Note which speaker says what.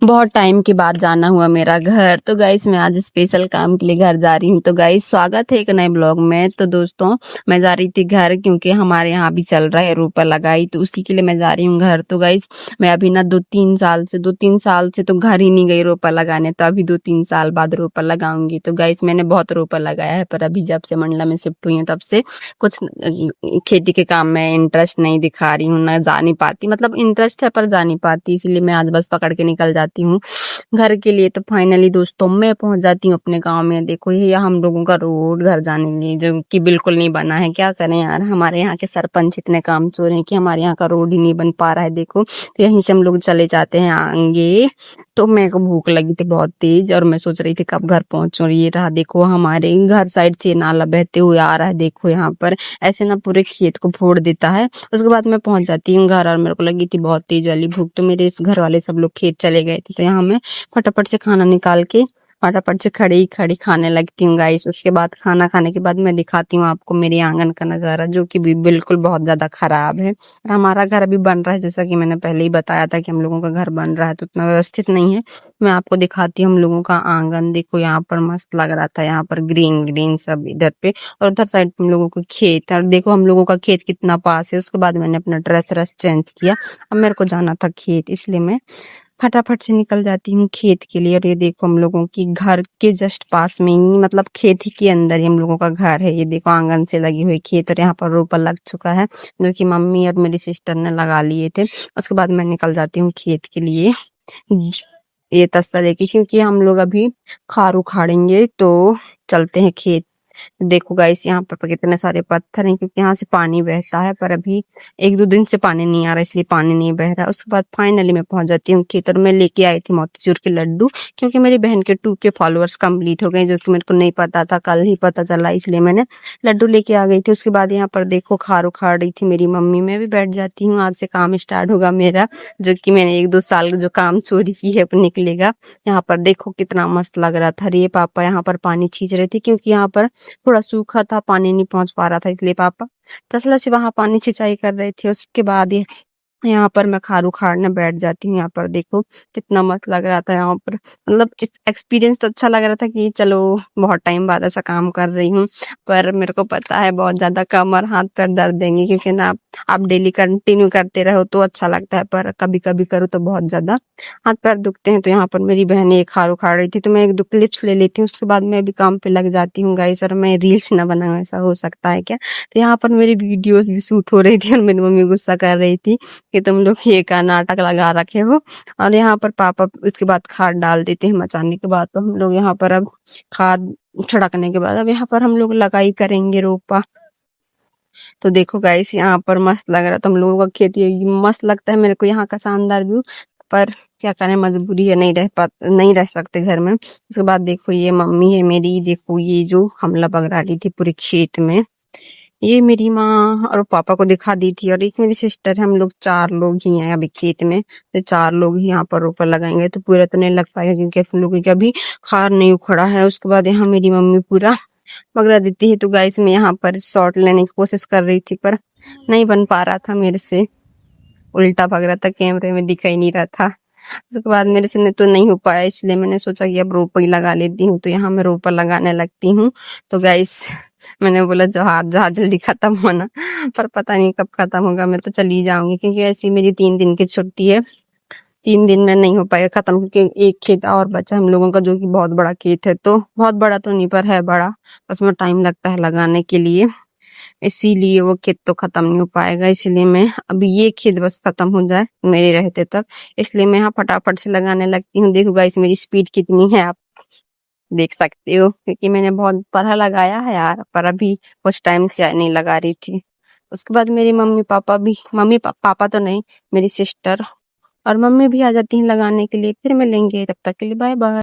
Speaker 1: बहुत टाइम के बाद जाना हुआ मेरा घर। तो गाइस मैं आज स्पेशल काम के लिए घर जा रही हूँ। तो गाइस स्वागत है एक नए ब्लॉग में। तो दोस्तों मैं जा रही थी घर, क्योंकि हमारे यहाँ भी चल रहा है रोपा लगाई, तो उसी के लिए मैं जा रही हूँ घर। तो गाइस मैं अभी ना दो तीन साल से तो घर ही नहीं गई रोपा लगाने। तो अभी 2-3 साल बाद रोपा लगाऊंगी। तो गाइस मैंने बहुत रोपा लगाया है, पर अभी जब से मंडला में शिफ्ट हुई हूँ तब से कुछ खेती के काम में इंटरेस्ट नहीं दिखा रही हूँ, ना जा नहीं पाती। मतलब इंटरेस्ट है पर जा नहीं पाती, इसलिए मैं आज बस पकड़ के निकल जाती हूँ घर के लिए। तो फाइनली दोस्तों मैं पहुंच जाती हूँ अपने गांव में। देखो ये हम लोगों का रोड घर जाने के लिए जो कि बिल्कुल नहीं बना है। क्या करें यार, हमारे यहाँ के सरपंच इतने कामचोर हैं कि हमारे यहाँ का रोड ही नहीं बन पा रहा है। देखो तो यहीं से हम लोग चले जाते हैं आगे। तो मेरे को भूख लगी थी बहुत तेज, और मैं सोच रही थी कब घर पहुंचूं। और ये रहा देखो हमारे घर साइड से नाला बहते हुए आ रहा है। देखो यहाँ पर ऐसे ना पूरे खेत को फोड़ देता है। उसके बाद मैं पहुंच जाती हूँ घर, और मेरे को लगी थी बहुत तेज वाली भूख। तो मेरे इस घर वाले सब लोग खेत चले गए थे, तो यहाँ मैं फटाफट से खाना निकाल के फटाफट से खड़ी खड़ी खाने लगती हूँ गाइस। उसके बाद खाना खाने के बाद मैं दिखाती हूँ आपको मेरे आंगन का नजारा, जो कि भी बिल्कुल बहुत ज्यादा खराब है। और हमारा घर अभी बन रहा है, जैसा कि मैंने पहले ही बताया था कि हम लोगों का घर बन रहा है, तो उतना व्यवस्थित नहीं है। मैं आपको दिखाती हूँ हम लोगों का आंगन। देखो यहाँ पर मस्त लग रहा था, यहाँ पर ग्रीन ग्रीन सब इधर पे, और उधर साइड हम लोगों का खेत। और देखो हम लोगों का खेत कितना पास है। उसके बाद मैंने अपना ड्रेस चेंज किया। अब मेरे को जाना था खेत, इसलिए मैं फटाफट से निकल जाती हूँ खेत के लिए। और ये देखो हम लोगों की घर के जस्ट पास में ही, मतलब खेत ही के अंदर ही हम लोगों का घर है। ये देखो आंगन से लगी हुई खेत, और यहाँ पर रोपा लग चुका है जो कि मम्मी और मेरी सिस्टर ने लगा लिए थे। उसके बाद मैं निकल जाती हूँ खेत के लिए ये तस्ता लेके, क्योंकि हम लोग अभी खार उखाड़ेंगे। तो चलते हैं खेत। देखो गाइस यहाँ पर कितने सारे पत्थर हैं, क्योंकि यहाँ से पानी बहता है, पर अभी 1-2 दिन से पानी नहीं आ रहा, इसलिए पानी नहीं बह रहा। उसके बाद फाइनली मैं पहुंच जाती हूँ खेत, और मैं लेके आई थी मोतीचूर के लड्डू, क्योंकि मेरी बहन के 2K फॉलोअर्स कंप्लीट हो गए, जो कि मेरे को नहीं पता था, कल ही पता चला, इसलिए मैंने लड्डू लेके आ गई थी। उसके बाद यहाँ पर देखो खार उखाड़ रही थी मेरी मम्मी। मैं भी बैठ जाती हूँ, आज से काम स्टार्ट होगा मेरा, जो कि मैंने 1-2 साल जो काम चोरी की है वो निकलेगा। यहाँ पर देखो कितना मस्त लग रहा था। अरे पापा यहाँ पर पानी खींच रहे थे, क्योंकि यहाँ पर थोड़ा सूखा था, पानी नहीं पहुंच पा रहा था, इसलिए पापा तसला से वहां पानी सिंचाई कर रहे थे। उसके बाद यहाँ पर मैं खार उखाड़ने बैठ जाती हूँ। यहाँ पर देखो कितना मस्त लग रहा था। यहाँ पर मतलब इस एक्सपीरियंस तो अच्छा लग रहा था कि चलो बहुत टाइम बाद ऐसा काम कर रही हूँ। पर मेरे को पता है बहुत ज्यादा कमर हाथ पैर दर्द देंगे, क्योंकि ना आप डेली कंटिन्यू करते रहो तो अच्छा लगता है, पर कभी कभी करो तो बहुत ज्यादा हाथ पैर दुखते हैं। तो यहाँ पर मेरी बहन एक खार उखाड़ रही थी, तो मैं 1-2 क्लिप्स ले लेती हूँ। उसके बाद मैं भी काम पे लग जाती हूँ गाइस। और मैं रील्स ना बनाऊं, ऐसा हो सकता है क्या? तो यहाँ पर मेरी वीडियोस भी शूट हो रही थी, और मेरी मम्मी गुस्सा कर रही थी कि तुम लोग ये का नाटक लगा रखे हो। और यहाँ पर पापा उसके बाद खाद डाल देते हैं मचाने के बाद। तो हम लोग यहाँ पर अब खाद छिड़कने के बाद अब यहाँ पर हम लोग लगाई करेंगे रोपा। तो देखो गाइस यहाँ पर मस्त लग रहा था हम लोगों का खेती, मस्त लगता है मेरे को यहाँ का शानदार व्यू। पर क्या करें, मजबूरी है, नहीं रह सकते घर में। उसके बाद देखो ये मम्मी है मेरी, देखो ये जो हमला पकड़ा रही थी पूरे खेत में, ये मेरी माँ और पापा को दिखा दी थी। और एक मेरी सिस्टर है, हम लोग 4 लोग ही हैं अभी खेत में। तो 4 लोग ही यहाँ पर रोपा लगाएंगे, तो पूरा तो नहीं लग पाएगा, क्योंकि हम लोगों का अभी खार नहीं उखड़ा है। उसके बाद यहाँ मेरी मम्मी पूरा पकड़ा देती है। तो गाइस मैं यहाँ पर शॉट लेने की कोशिश कर रही थी, पर नहीं बन पा रहा था मेरे से, उल्टा भाग रहा था, कैमरे में दिखा ही नहीं रहा था। उसके बाद मेरे से तो नहीं हो पाया, इसलिए मैंने सोचा कि अब रोपा ही लगा लेती हूँ। तो यहाँ मैं रोपा लगाने लगती हूँ। तो गाइस मैंने बोला जहाँ जल्दी खत्म होना, पर पता नहीं कब खत्म होगा। मैं तो चली जाऊंगी, क्योंकि ऐसी मेरी 3 दिन की छुट्टी है। 3 दिन में नहीं हो पाएगा खत्म, क्योंकि एक खेत और बचा हम लोगों का, जो कि बहुत बड़ा खेत है। तो बहुत बड़ा तो नहीं, पर है बड़ा, उसमें टाइम लगता है लगाने के लिए, इसीलिए वो खेत तो खत्म नहीं हो पाएगा। इसलिए मैं अभी ये खेत बस खत्म हो जाए मेरे रहते तक, इसलिए मैं यहाँ फटाफट से लगाने लगती हूँ। देखो गाइस मेरी स्पीड कितनी है आप देख सकते हो, क्योंकि मैंने बहुत पढ़ा लगाया है यार, पर अभी कुछ टाइम से नहीं लगा रही थी। उसके बाद मेरी पापा तो नहीं, मेरी सिस्टर और मम्मी भी आ जाती हैं लगाने के लिए। फिर मिलेंगे, तब तक के लिए बाय बाय।